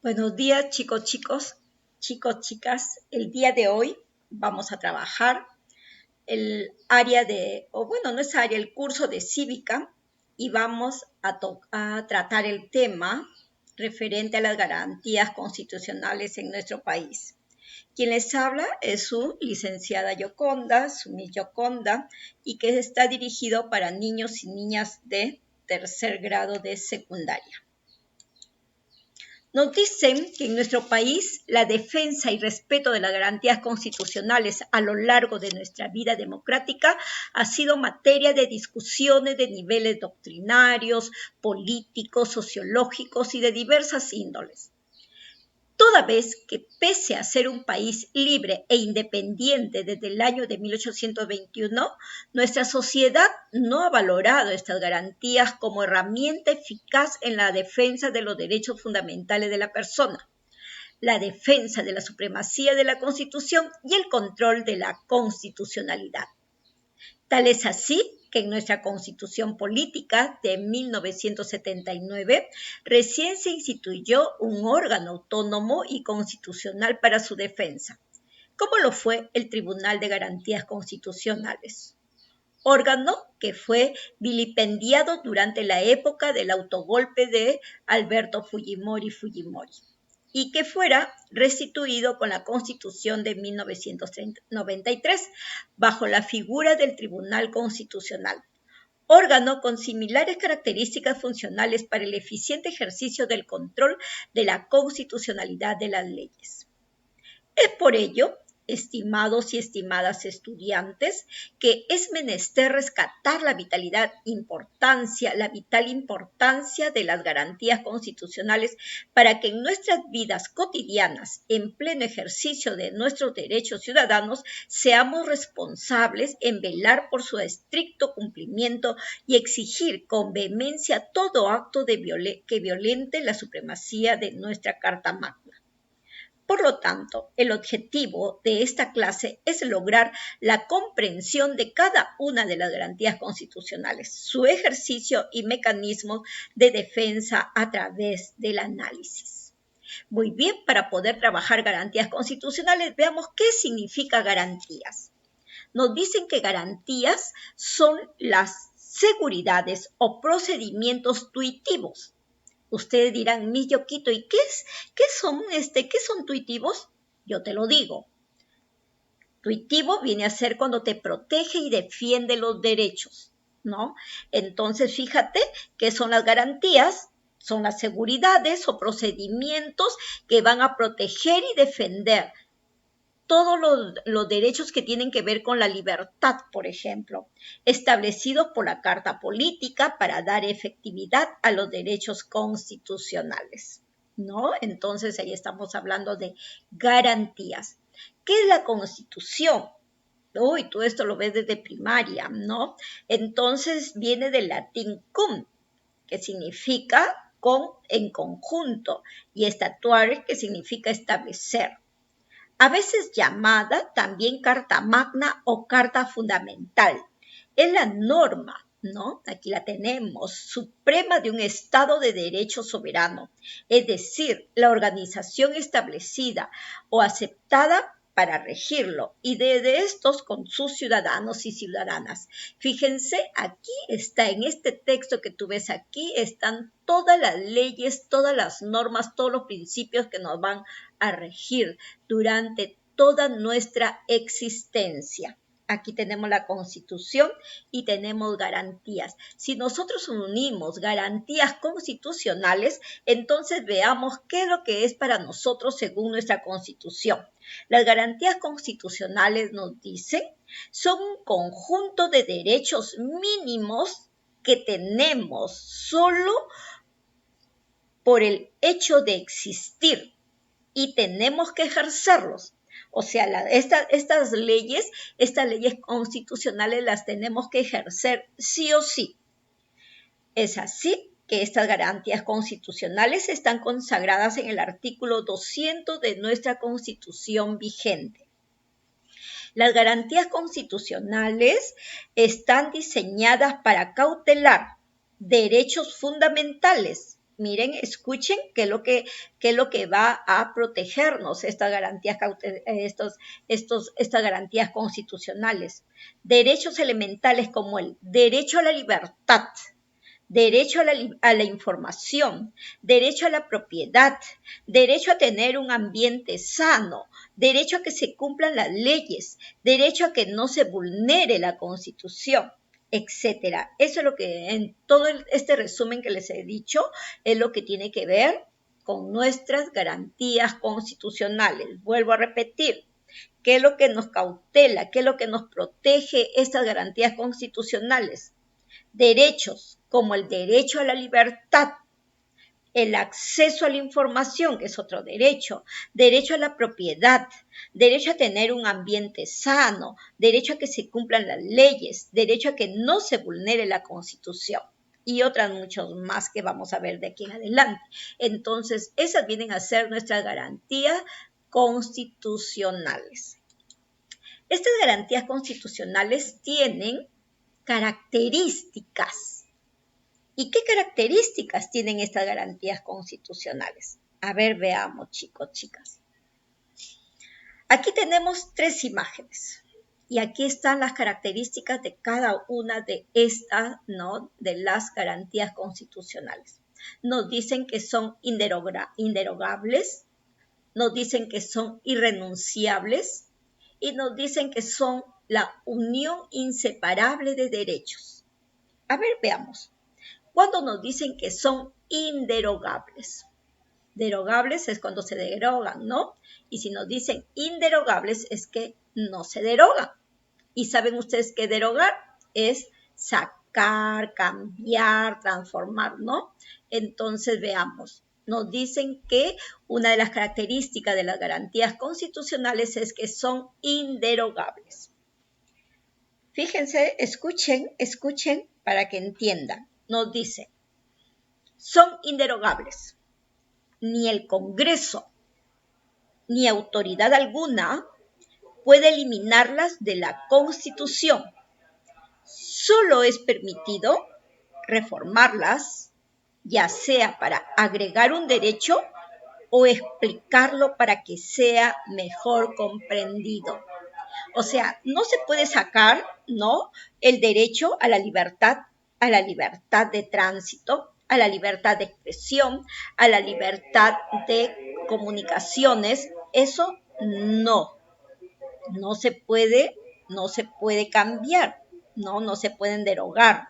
Buenos días, chicas. El día de hoy vamos a trabajar el área no es área, el curso de cívica y vamos a tratar el tema referente a las garantías constitucionales en nuestro país. Quien les habla es su licenciada Yoconda, su Miss Yoconda, y que está dirigido para niños y niñas de tercer grado de secundaria. Nos dicen que en nuestro país la defensa y respeto de las garantías constitucionales a lo largo de nuestra vida democrática ha sido materia de discusiones de niveles doctrinarios, políticos, sociológicos y de diversas índoles. Toda vez que, pese a ser un país libre e independiente desde el año de 1821, nuestra sociedad no ha valorado estas garantías como herramienta eficaz en la defensa de los derechos fundamentales de la persona, la defensa de la supremacía de la Constitución y el control de la constitucionalidad. Tal es así que en nuestra Constitución Política de 1979 recién se instituyó un órgano autónomo y constitucional para su defensa, como lo fue el Tribunal de Garantías Constitucionales, órgano que fue vilipendiado durante la época del autogolpe de Alberto Fujimori y que fuera restituido con la Constitución de 1993 bajo la figura del Tribunal Constitucional, órgano con similares características funcionales para el eficiente ejercicio del control de la constitucionalidad de las leyes. Es por ello, estimados y estimadas estudiantes, que es menester rescatar la vital importancia de las garantías constitucionales para que en nuestras vidas cotidianas, en pleno ejercicio de nuestros derechos ciudadanos, seamos responsables en velar por su estricto cumplimiento y exigir con vehemencia todo acto que violente la supremacía de nuestra Carta Magna. Por lo tanto, el objetivo de esta clase es lograr la comprensión de cada una de las garantías constitucionales, su ejercicio y mecanismos de defensa a través del análisis. Muy bien, para poder trabajar garantías constitucionales, veamos qué significa garantías. Nos dicen que garantías son las seguridades o procedimientos tuitivos. Ustedes dirán, Miss Yoquito, ¿y qué son tuitivos? Yo te lo digo. Tuitivo viene a ser cuando te protege y defiende los derechos, ¿no? Entonces, fíjate que son las garantías, son las seguridades o procedimientos que van a proteger y defender todos los derechos que tienen que ver con la libertad, por ejemplo, establecidos por la Carta Política para dar efectividad a los derechos constitucionales, ¿no? Entonces, ahí estamos hablando de garantías. ¿Qué es la Constitución? Uy, tú esto lo ves desde primaria, ¿no? Entonces, viene del latín cum, que significa en conjunto, y statuare, que significa establecer. A veces llamada también Carta Magna o Carta Fundamental. Es la norma, ¿no? Aquí la tenemos, suprema de un Estado de derecho soberano, es decir, la organización establecida o aceptada para regirlo y de estos con sus ciudadanos y ciudadanas. Fíjense, aquí está, en este texto que tú ves aquí, están todas las leyes, todas las normas, todos los principios que nos van a regir durante toda nuestra existencia. Aquí tenemos la Constitución y tenemos garantías. Si nosotros unimos garantías constitucionales, entonces veamos qué es lo que es para nosotros según nuestra Constitución. Las garantías constitucionales nos dicen, son un conjunto de derechos mínimos que tenemos solo por el hecho de existir y tenemos que ejercerlos. O sea, estas leyes constitucionales las tenemos que ejercer sí o sí. Es así que estas garantías constitucionales están consagradas en el artículo 200 de nuestra Constitución vigente. Las garantías constitucionales están diseñadas para cautelar derechos fundamentales Miren, escuchen qué es lo que va a protegernos estas garantías constitucionales. Derechos elementales como el derecho a la libertad, derecho a la información, derecho a la propiedad, derecho a tener un ambiente sano, derecho a que se cumplan las leyes, derecho a que no se vulnere la Constitución, etcétera. Eso es lo que en todo este resumen que les he dicho es lo que tiene que ver con nuestras garantías constitucionales. Vuelvo a repetir, ¿qué es lo que nos cautela? ¿Qué es lo que nos protege estas garantías constitucionales? Derechos como el derecho a la libertad, el acceso a la información, que es otro derecho, derecho a la propiedad, derecho a tener un ambiente sano, derecho a que se cumplan las leyes, derecho a que no se vulnere la Constitución y otras muchos más que vamos a ver de aquí en adelante. Entonces, esas vienen a ser nuestras garantías constitucionales. Estas garantías constitucionales tienen características. ¿Y qué características tienen estas garantías constitucionales? A ver, veamos, chicos, chicas. Aquí tenemos 3 imágenes. Y aquí están las características de cada una de estas, ¿no?, de las garantías constitucionales. Nos dicen que son inderogables, nos dicen que son irrenunciables y nos dicen que son la unión inseparable de derechos. A ver, veamos. Cuando nos dicen que son inderogables. Derogables es cuando se derogan, ¿no? Y si nos dicen inderogables es que no se derogan. ¿Y saben ustedes que derogar es sacar, cambiar, transformar, ¿no? Entonces veamos. Nos dicen que una de las características de las garantías constitucionales es que son inderogables. Fíjense, escuchen para que entiendan. Nos dice, son inderogables. Ni el Congreso ni autoridad alguna puede eliminarlas de la Constitución. Solo es permitido reformarlas, ya sea para agregar un derecho o explicarlo para que sea mejor comprendido. O sea, no se puede sacar, ¿no?, el derecho a la libertad de tránsito, a la libertad de expresión, a la libertad de comunicaciones. Eso no se puede cambiar, no se pueden derogar.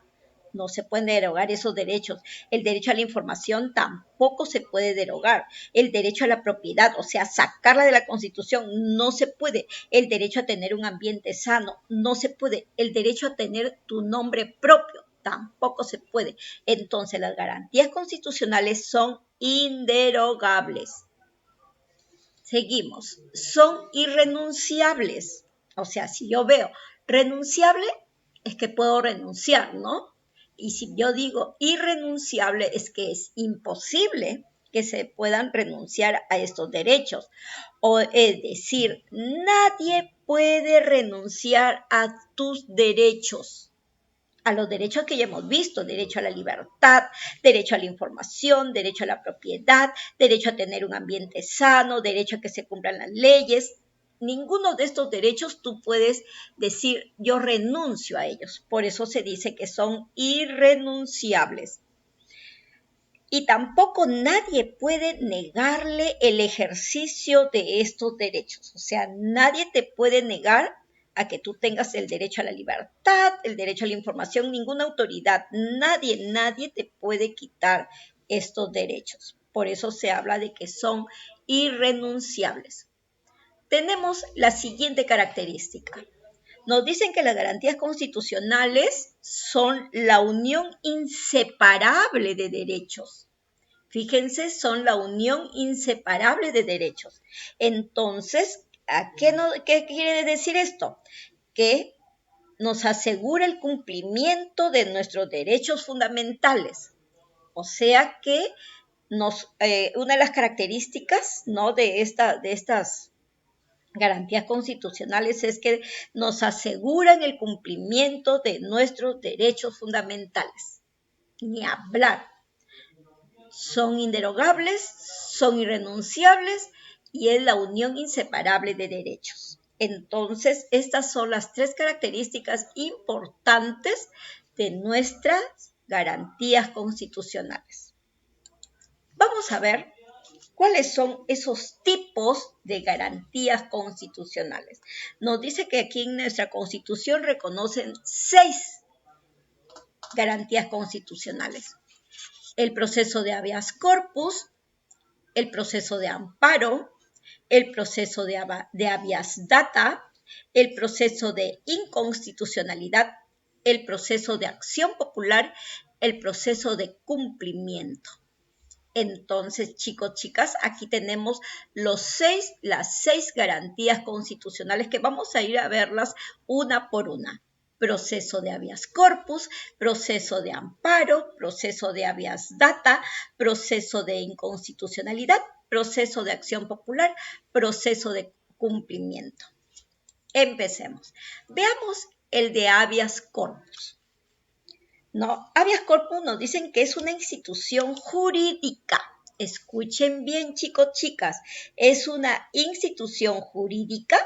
No se pueden derogar esos derechos. El derecho a la información tampoco se puede derogar. El derecho a la propiedad, o sea, sacarla de la Constitución, no se puede. El derecho a tener un ambiente sano, no se puede. El derecho a tener tu nombre propio, tampoco se puede. Entonces, las garantías constitucionales son inderogables. Seguimos. Son irrenunciables. O sea, si yo veo renunciable, es que puedo renunciar, ¿no? Y si yo digo irrenunciable, es que es imposible que se puedan renunciar a estos derechos. O es decir, nadie puede renunciar a tus derechos, a los derechos que ya hemos visto: derecho a la libertad, derecho a la información, derecho a la propiedad, derecho a tener un ambiente sano, derecho a que se cumplan las leyes. Ninguno de estos derechos tú puedes decir yo renuncio a ellos. Por eso se dice que son irrenunciables. Y tampoco nadie puede negarle el ejercicio de estos derechos. O sea, nadie te puede negar a que tú tengas el derecho a la libertad, el derecho a la información. Ninguna autoridad, nadie te puede quitar estos derechos. Por eso se habla de que son irrenunciables. Tenemos la siguiente característica. Nos dicen que las garantías constitucionales son la unión inseparable de derechos. Fíjense, son la unión inseparable de derechos. Entonces, ¿qué quiere decir esto? Que nos asegura el cumplimiento de nuestros derechos fundamentales. O sea que una de las características, ¿no?, de estas garantías constitucionales es que nos aseguran el cumplimiento de nuestros derechos fundamentales. Ni hablar. son inderogables, son irrenunciables y es la unión inseparable de derechos. Entonces, estas son las tres características importantes de nuestras garantías constitucionales. Vamos a ver cuáles son esos tipos de garantías constitucionales. Nos dice que aquí en nuestra Constitución reconocen 6 garantías constitucionales. El proceso de habeas corpus, el proceso de amparo, el proceso de habeas data, el proceso de inconstitucionalidad, el proceso de acción popular, el proceso de cumplimiento. Entonces, chicos, chicas, aquí tenemos las 6 garantías constitucionales que vamos a ir a verlas una por una. Proceso de habeas corpus, proceso de amparo, proceso de habeas data, proceso de inconstitucionalidad, proceso de acción popular, proceso de cumplimiento. Empecemos. Veamos el de habeas corpus. No, habeas corpus nos dicen que es una institución jurídica. Escuchen bien, chicos, chicas. Es una institución jurídica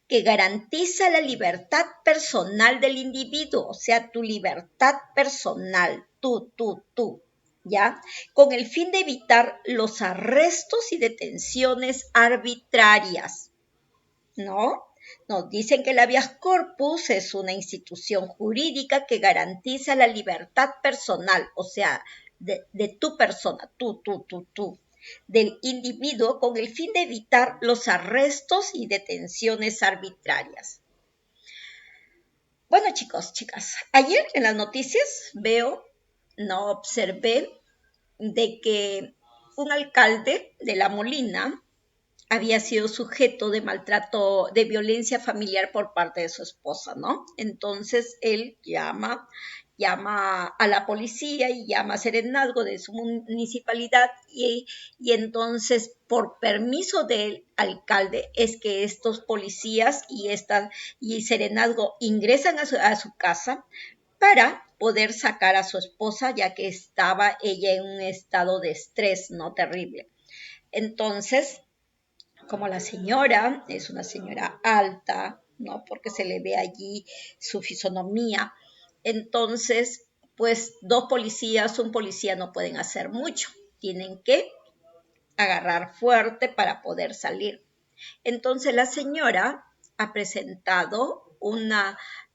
que garantiza la libertad personal del individuo, o sea, tu libertad personal, tú, ¿ya? Con el fin de evitar los arrestos y detenciones arbitrarias, ¿no? Nos dicen que el habeas corpus es una institución jurídica que garantiza la libertad personal, o sea, de tu persona, tú, del individuo con el fin de evitar los arrestos y detenciones arbitrarias. Bueno, chicos, chicas, ayer en las noticias observé de que un alcalde de La Molina había sido sujeto de maltrato, de violencia familiar por parte de su esposa, ¿no? Entonces él llama a la policía y llama a serenazgo de su municipalidad y entonces por permiso del alcalde es que estos policías y serenazgo ingresan a su casa para poder sacar a su esposa, ya que estaba ella en un estado de estrés, ¿no? Terrible. Entonces, como la señora es una señora alta, ¿no? Porque se le ve allí su fisonomía. Entonces, pues un policía no pueden hacer mucho. Tienen que agarrar fuerte para poder salir. Entonces, la señora ha presentado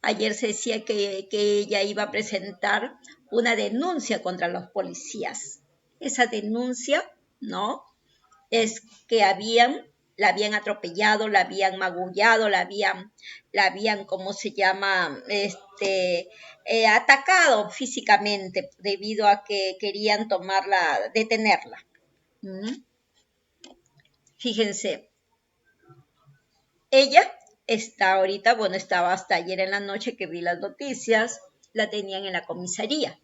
ayer se decía que ella iba a presentar una denuncia contra los policías. Esa denuncia, ¿no? Es que la habían atropellado, la habían magullado, la habían, ¿cómo se llama? Atacado físicamente debido a que querían detenerla. Fíjense, ella estaba hasta ayer en la noche que vi las noticias, la tenían en la comisaría.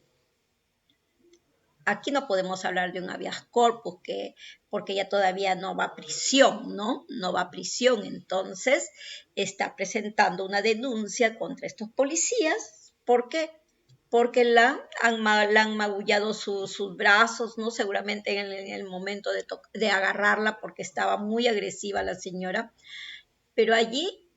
Aquí no podemos hablar de un habeas corpus porque ella todavía no va a prisión, ¿no? No va a prisión, entonces está presentando una denuncia contra estos policías. ¿Por qué? Porque la han magullado sus brazos, ¿no? Seguramente en el momento de agarrarla porque estaba muy agresiva la señora. Pero allí,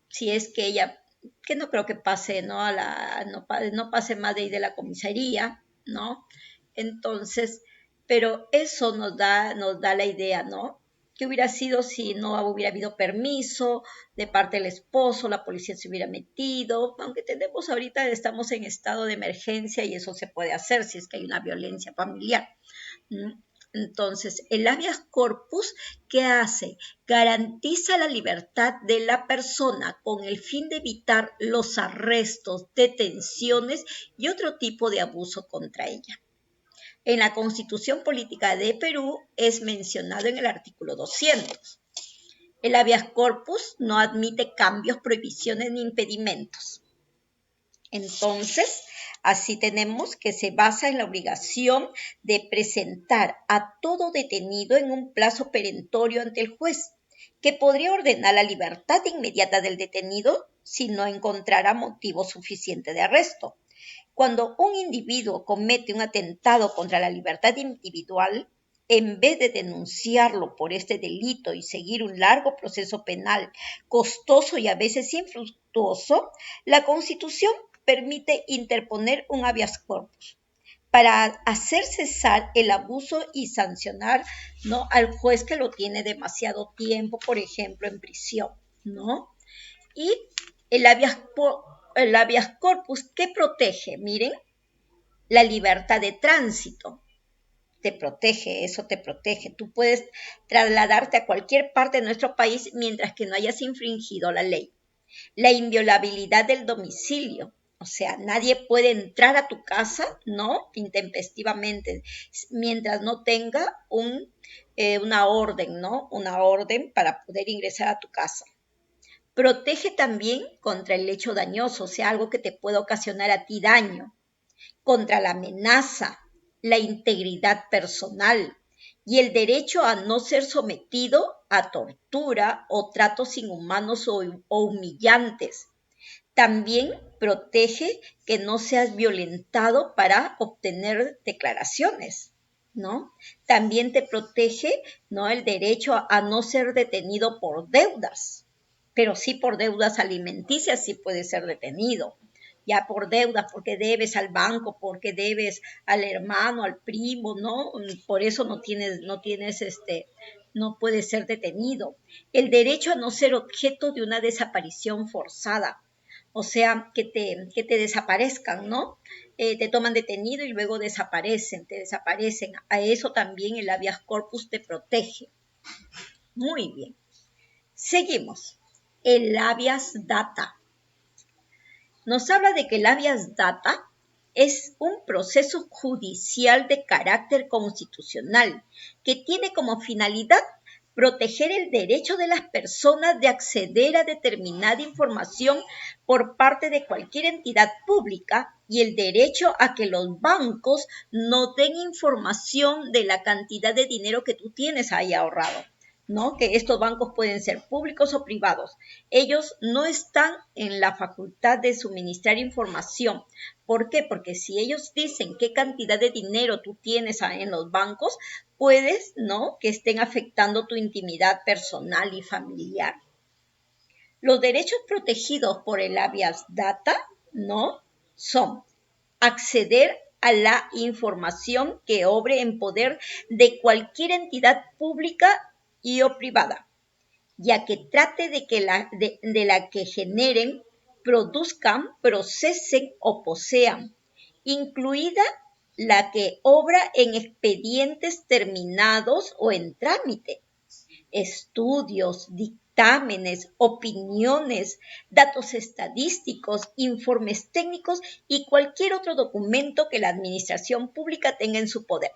si es que ella, que no creo que pase, ¿no? No pase más de ahí de la comisaría, ¿no? Entonces, pero eso nos da la idea, ¿no? ¿Qué hubiera sido si no hubiera habido permiso de parte del esposo, la policía se hubiera metido? Aunque estamos en estado de emergencia y eso se puede hacer si es que hay una violencia familiar. Entonces, el habeas corpus, ¿qué hace? Garantiza la libertad de la persona con el fin de evitar los arrestos, detenciones y otro tipo de abuso contra ella. En la Constitución Política de Perú es mencionado en el artículo 200. El habeas corpus no admite cambios, prohibiciones ni impedimentos. Entonces, así tenemos que se basa en la obligación de presentar a todo detenido en un plazo perentorio ante el juez, que podría ordenar la libertad inmediata del detenido si no encontrara motivo suficiente de arresto. Cuando un individuo comete un atentado contra la libertad individual, en vez de denunciarlo por este delito y seguir un largo proceso penal costoso y a veces infructuoso, la Constitución permite interponer un habeas corpus para hacer cesar el abuso y sancionar, ¿no?, al juez que lo tiene demasiado tiempo, por ejemplo, en prisión, ¿no? Y el habeas corpus, ¿qué protege? Miren, la libertad de tránsito. Te protege, eso te protege. Tú puedes trasladarte a cualquier parte de nuestro país mientras que no hayas infringido la ley. La inviolabilidad del domicilio. O sea, nadie puede entrar a tu casa, ¿no?, intempestivamente, mientras no tenga una orden, ¿no? Una orden para poder ingresar a tu casa. Protege también contra el hecho dañoso, o sea, algo que te pueda ocasionar a ti daño, contra la amenaza, la integridad personal y el derecho a no ser sometido a tortura o tratos inhumanos o humillantes. También protege que no seas violentado para obtener declaraciones, ¿no? También te protege, ¿no?, el derecho a no ser detenido por deudas, pero sí por deudas alimenticias sí puede ser detenido. Ya por deudas, porque debes al banco, porque debes al hermano, al primo, ¿no? Por eso no puedes ser detenido. El derecho a no ser objeto de una desaparición forzada, o sea, que te desaparezcan, ¿no? Te toman detenido y luego te desaparecen. A eso también el habeas corpus te protege. Muy bien. Seguimos. El habeas data. Nos habla de que el habeas data es un proceso judicial de carácter constitucional que tiene como finalidad proteger el derecho de las personas de acceder a determinada información por parte de cualquier entidad pública y el derecho a que los bancos no den información de la cantidad de dinero que tú tienes ahí ahorrado, ¿no? Que estos bancos pueden ser públicos o privados. Ellos no están en la facultad de suministrar información. ¿Por qué? Porque si ellos dicen qué cantidad de dinero tú tienes en los bancos, puedes, ¿no?, que estén afectando tu intimidad personal y familiar. Los derechos protegidos por el habeas data, ¿no?, son acceder a la información que obre en poder de cualquier entidad pública y o privada, ya que trate de la que generen, produzcan, procesen o posean, incluida la que obra en expedientes terminados o en trámite, estudios, dictámenes, opiniones, datos estadísticos, informes técnicos y cualquier otro documento que la administración pública tenga en su poder.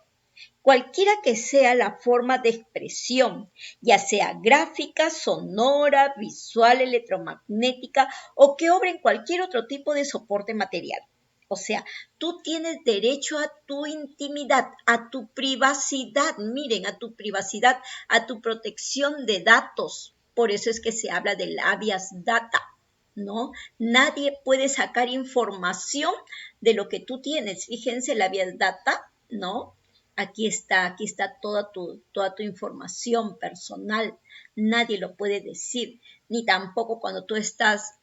Cualquiera que sea la forma de expresión, ya sea gráfica, sonora, visual, electromagnética o que obre en cualquier otro tipo de soporte material. O sea, tú tienes derecho a tu intimidad, a tu privacidad, miren, a tu privacidad, a tu protección de datos. Por eso es que se habla del habeas data, ¿no? Nadie puede sacar información de lo que tú tienes. Fíjense, el habeas data, ¿no? Aquí está toda tu información personal. Nadie lo puede decir, ni tampoco cuando tú estás,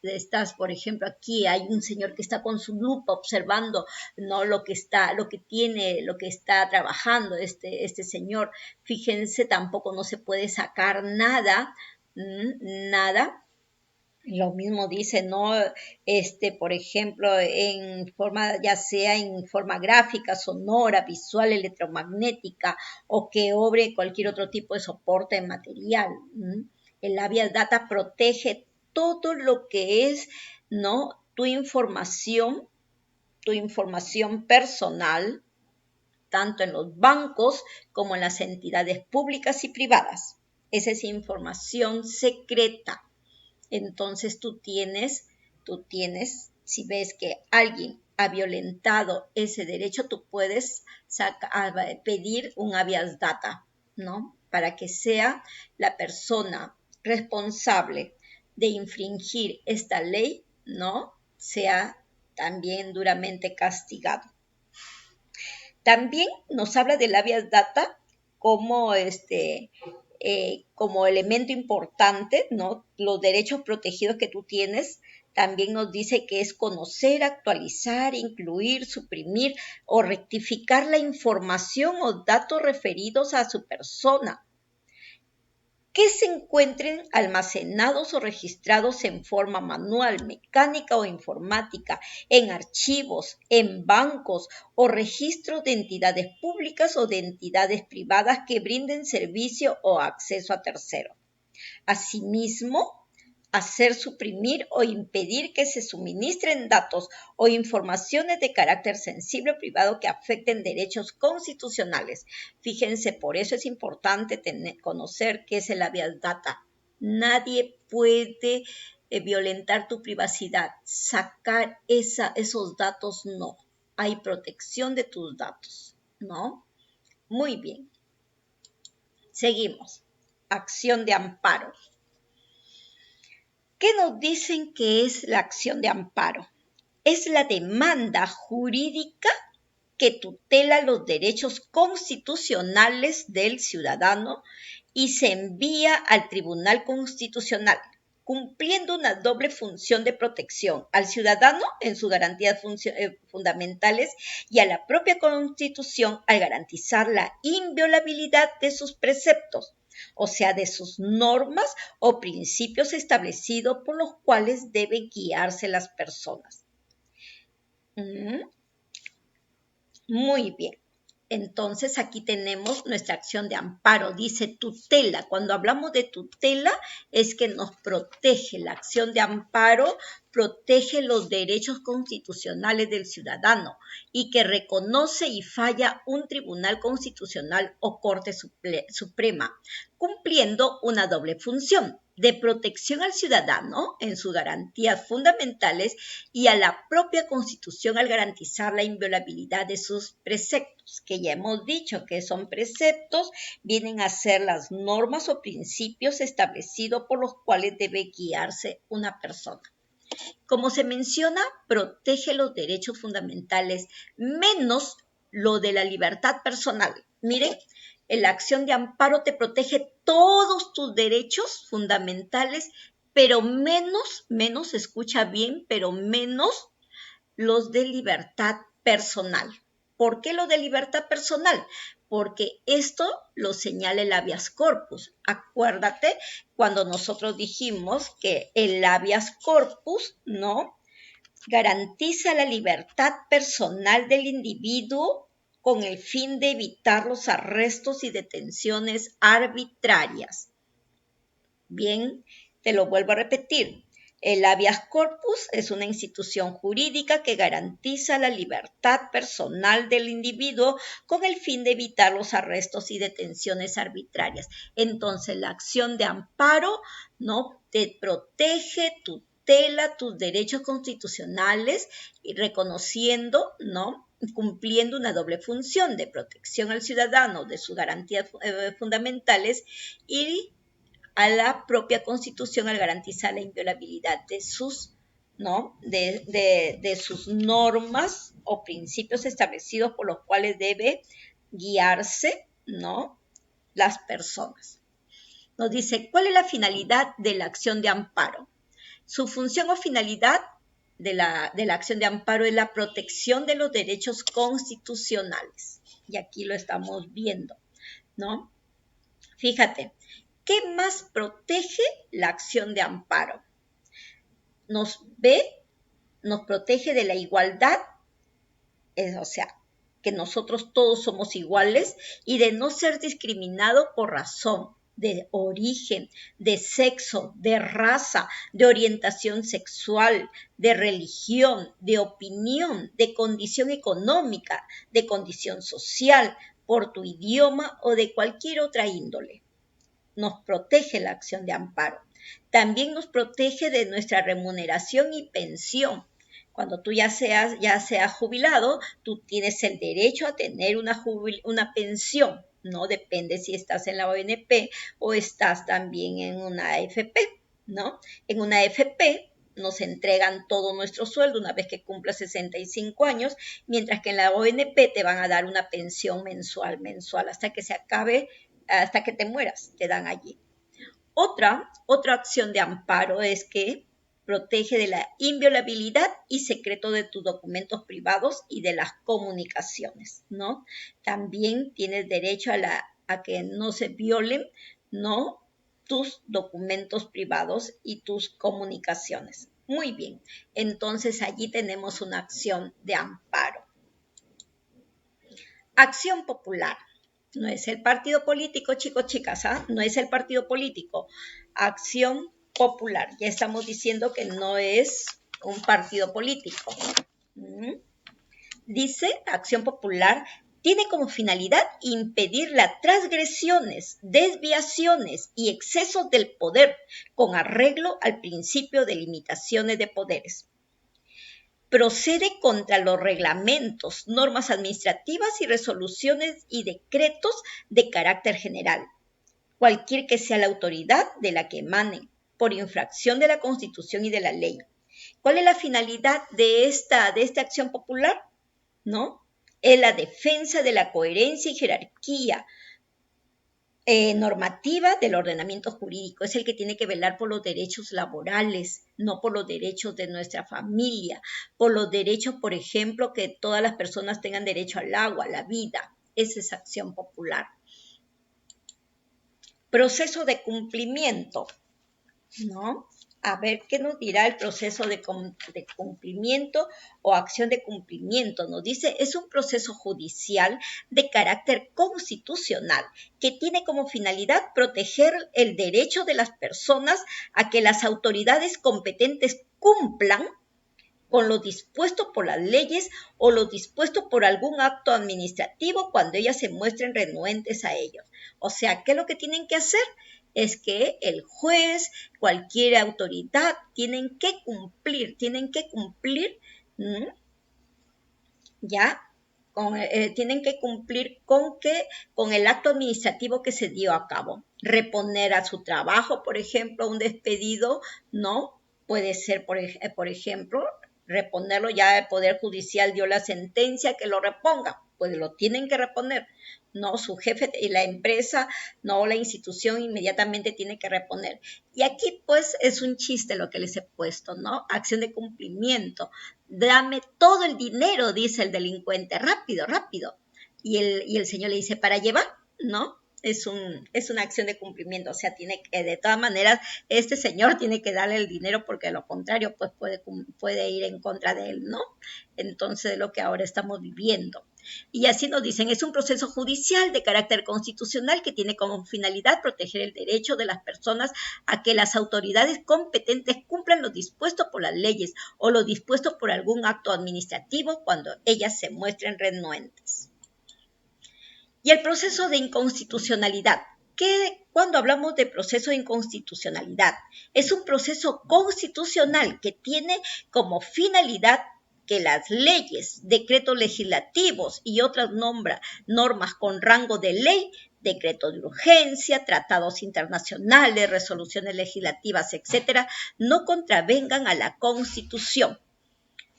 por ejemplo, aquí hay un señor que está con su lupa observando, ¿no?, lo que está trabajando este señor. Fíjense, tampoco no se puede sacar nada, nada. Lo mismo dice, ¿no? Por ejemplo, ya sea en forma gráfica, sonora, visual, electromagnética, o que obre cualquier otro tipo de soporte material. El habeas data protege todo lo que es, ¿no?, tu información personal, tanto en los bancos como en las entidades públicas y privadas. Esa es información secreta. Entonces tú tienes, si ves que alguien ha violentado ese derecho, tú puedes pedir un habeas data, ¿no?, para que sea la persona responsable de infringir esta ley, ¿no?, sea también duramente castigado. También nos habla del habeas data como, como elemento importante, ¿no? Los derechos protegidos que tú tienes. También nos dice que es conocer, actualizar, incluir, suprimir o rectificar la información o datos referidos a su persona que se encuentren almacenados o registrados en forma manual, mecánica o informática, en archivos, en bancos o registros de entidades públicas o de entidades privadas que brinden servicio o acceso a terceros. Asimismo, hacer suprimir o impedir que se suministren datos o informaciones de carácter sensible o privado que afecten derechos constitucionales. Fíjense, por eso es importante conocer qué es el habeas data. Nadie puede violentar tu privacidad, sacar esos datos, no. Hay protección de tus datos, ¿no? Muy bien. Seguimos. Acción de amparo. ¿Qué nos dicen que es la acción de amparo? Es la demanda jurídica que tutela los derechos constitucionales del ciudadano y se envía al Tribunal Constitucional, cumpliendo una doble función de protección al ciudadano en sus garantías fundamentales y a la propia Constitución al garantizar la inviolabilidad de sus preceptos, o sea, de sus normas o principios establecidos por los cuales deben guiarse las personas. Muy bien. Entonces aquí tenemos nuestra acción de amparo, dice tutela. Cuando hablamos de tutela es que nos protege. La acción de amparo protege los derechos constitucionales del ciudadano y que reconoce y falla un tribunal constitucional o Corte Suprema, cumpliendo una doble función de protección al ciudadano en sus garantías fundamentales y a la propia Constitución al garantizar la inviolabilidad de sus preceptos, que ya hemos dicho que son preceptos, vienen a ser las normas o principios establecidos por los cuales debe guiarse una persona. Como se menciona, protege los derechos fundamentales, menos lo de la libertad personal. Miren, la acción de amparo te protege todos tus derechos fundamentales, pero menos, escucha bien, pero menos los de libertad personal. ¿Por qué lo de libertad personal? Porque esto lo señala el habeas corpus. Acuérdate cuando nosotros dijimos que el habeas corpus, ¿no?, garantiza la libertad personal del individuo con el fin de evitar los arrestos y detenciones arbitrarias. Bien, te lo vuelvo a repetir. El habeas corpus es una institución jurídica que garantiza la libertad personal del individuo con el fin de evitar los arrestos y detenciones arbitrarias. Entonces, la acción de amparo, ¿no?, te protege, tutela tus derechos constitucionales y reconociendo, ¿no?, cumpliendo una doble función de protección al ciudadano de sus garantías fundamentales y a la propia Constitución al garantizar la inviolabilidad de sus, ¿no?, de sus normas o principios establecidos por los cuales debe guiarse, ¿no?, las personas. Nos dice, ¿cuál es la finalidad de la acción de amparo? Su función o finalidad de la acción de amparo es la protección de los derechos constitucionales. Y aquí lo estamos viendo, ¿no? Fíjate, ¿qué más protege la acción de amparo? Nos protege de la igualdad, o sea, que nosotros todos somos iguales y de no ser discriminado por razón de origen, de sexo, de raza, de orientación sexual, de religión, de opinión, de condición económica, de condición social, por tu idioma o de cualquier otra índole. Nos protege la acción de amparo. También nos protege de nuestra remuneración y pensión. Cuando tú ya seas jubilado, tú tienes el derecho a tener una pensión. No depende si estás en la ONP o estás también en una AFP, ¿no? En una AFP nos entregan todo nuestro sueldo una vez que cumpla 65 años, mientras que en la ONP te van a dar una pensión mensual, hasta que se acabe, hasta que te mueras, te dan allí. Otra acción de amparo es que protege de la inviolabilidad y secreto de tus documentos privados y de las comunicaciones, ¿no? También tienes derecho a que no se violen, ¿no?, tus documentos privados y tus comunicaciones. Muy bien, entonces allí tenemos una acción de amparo. Acción popular. No es el partido político, chicos, chicas, ¿ah? No es el partido político. Acción popular. Ya estamos diciendo que no es un partido político. Dice, acción popular tiene como finalidad impedir las transgresiones, desviaciones y excesos del poder con arreglo al principio de limitaciones de poderes. Procede contra los reglamentos, normas administrativas y resoluciones y decretos de carácter general, cualquier que sea la autoridad de la que emanen, por infracción de la Constitución y de la ley. ¿Cuál es la finalidad de esta acción popular? ¿No? Es la defensa de la coherencia y jerarquía normativa del ordenamiento jurídico. Es el que tiene que velar por los derechos laborales, no por los derechos de nuestra familia, por los derechos, por ejemplo, que todas las personas tengan derecho al agua, a la vida. Esa es acción popular. Proceso de cumplimiento, ¿no? A ver qué nos dirá el proceso de cumplimiento o acción de cumplimiento. Nos dice, es un proceso judicial de carácter constitucional que tiene como finalidad proteger el derecho de las personas a que las autoridades competentes cumplan con lo dispuesto por las leyes o lo dispuesto por algún acto administrativo cuando ellas se muestren renuentes a ellos. O sea, ¿qué es lo que tienen que hacer? Es que el juez, cualquier autoridad, tienen que cumplir, ¿ya? Tienen que cumplir con el acto administrativo que se dio a cabo. Reponer a su trabajo, por ejemplo, un despedido, ¿no? Puede ser, por ejemplo, reponerlo. Ya el Poder Judicial dio la sentencia que lo reponga, pues lo tienen que reponer, ¿no? Su jefe y la empresa, no, la institución inmediatamente tiene que reponer. Y aquí pues es un chiste lo que les he puesto, ¿no? Acción de cumplimiento. Dame todo el dinero, dice el delincuente, rápido, rápido. Y el señor le dice, ¿para llevar? ¿No? Es una acción de cumplimiento, o sea, tiene que, de todas maneras, este señor tiene que darle el dinero porque de lo contrario, pues puede ir en contra de él, ¿no? Entonces, lo que ahora estamos viviendo. Y así nos dicen, es un proceso judicial de carácter constitucional que tiene como finalidad proteger el derecho de las personas a que las autoridades competentes cumplan lo dispuesto por las leyes o lo dispuesto por algún acto administrativo cuando ellas se muestren renuentes. Y el proceso de inconstitucionalidad. Cuando hablamos de proceso de inconstitucionalidad, es un proceso constitucional que tiene como finalidad que las leyes, decretos legislativos y otras normas con rango de ley, decretos de urgencia, tratados internacionales, resoluciones legislativas, etcétera, no contravengan a la Constitución.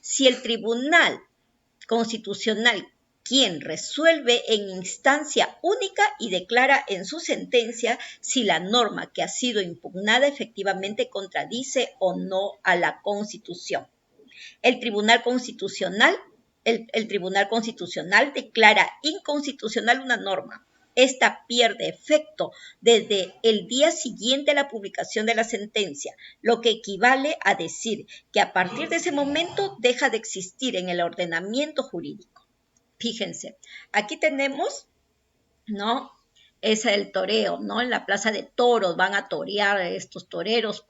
Si el Tribunal Constitucional quien resuelve en instancia única y declara en su sentencia si la norma que ha sido impugnada efectivamente contradice o no a la Constitución. El Tribunal Constitucional declara inconstitucional una norma. Esta pierde efecto desde el día siguiente a la publicación de la sentencia, lo que equivale a decir que a partir de ese momento deja de existir en el ordenamiento jurídico. Fíjense, aquí tenemos, ¿no? Es el toreo, ¿no? En la plaza de toros van a torear estos toreros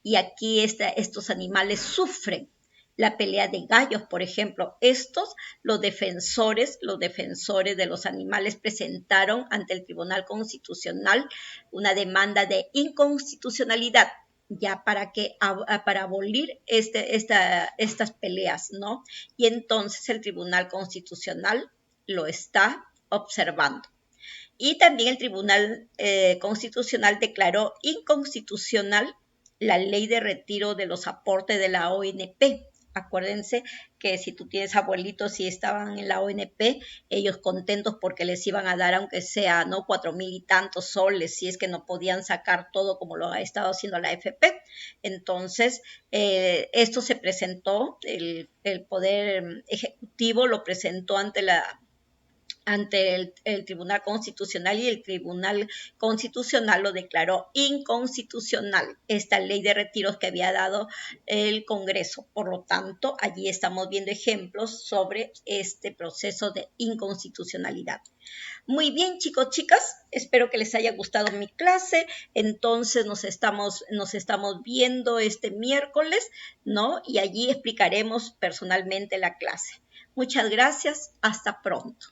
y aquí estos animales sufren la pelea de gallos, por ejemplo. Los defensores de los animales presentaron ante el Tribunal Constitucional una demanda de inconstitucionalidad ya para abolir estas peleas, ¿no? Y entonces el Tribunal Constitucional lo está observando. Y también el Tribunal Constitucional declaró inconstitucional la ley de retiro de los aportes de la ONP. Acuérdense que si tú tienes abuelitos y estaban en la ONP, ellos contentos porque les iban a dar, aunque sea, ¿no? 4,000 y tantos soles, si es que no podían sacar todo como lo ha estado haciendo la AFP. Entonces, esto se presentó, el Poder Ejecutivo lo presentó ante el Tribunal Constitucional, y el Tribunal Constitucional lo declaró inconstitucional, esta ley de retiros que había dado el Congreso. Por lo tanto, allí estamos viendo ejemplos sobre este proceso de inconstitucionalidad. Muy bien, chicos, chicas, espero que les haya gustado mi clase. Entonces nos estamos viendo este miércoles, ¿no? Y allí explicaremos personalmente la clase. Muchas gracias, hasta pronto.